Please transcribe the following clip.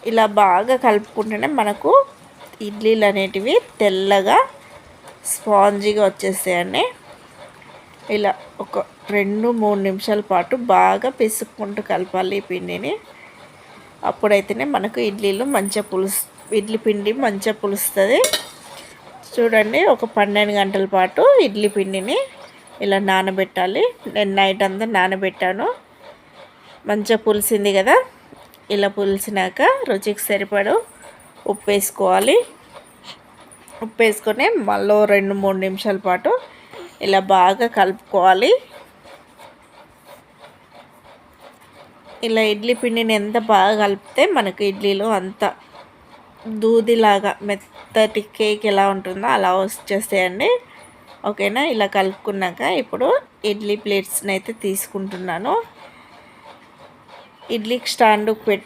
ఇలా బాగా కలుపుకుంటేనే మనకు ఇడ్లీలు అనేటివి తెల్లగా స్పాంజీగా వచ్చేస్తాయండి. ఇలా ఒక 2-3 నిమిషాల పాటు బాగా పిసుక్కుంటూ కలపాలి ఈ పిండిని. అప్పుడైతేనే మనకు ఇడ్లీ పిండి మంచిగా పులుస్తుంది. చూడండి, ఒక 12 గంటల పాటు ఇడ్లీ పిండిని ఇలా నానబెట్టాలి. నేను నైట్ అంతా నానబెట్టాను. మంచిగా పులిసింది కదా. ఇలా పులిసినాక రుచికి సరిపడు ఉప్పు వేసుకోవాలి. ఉప్పు వేసుకొని మళ్ళీ 2-3 నిమిషాల పాటు ఇలా బాగా కలుపుకోవాలి. ఇలా ఇడ్లీ పిండిని ఎంత బాగా కలిపితే మనకు ఇడ్లీలో అంత దూదిలాగా మెత్తటి కేక్ ఎలా ఉంటుందో అలా వచ్చేస్తాయండి. ఓకేనా. ఇలా కలుపుకున్నాక ఇప్పుడు ఇడ్లీ ప్లేట్స్ని అయితే తీసుకుంటున్నాను. ఇడ్లీకి స్టాండ్కి పెట్టి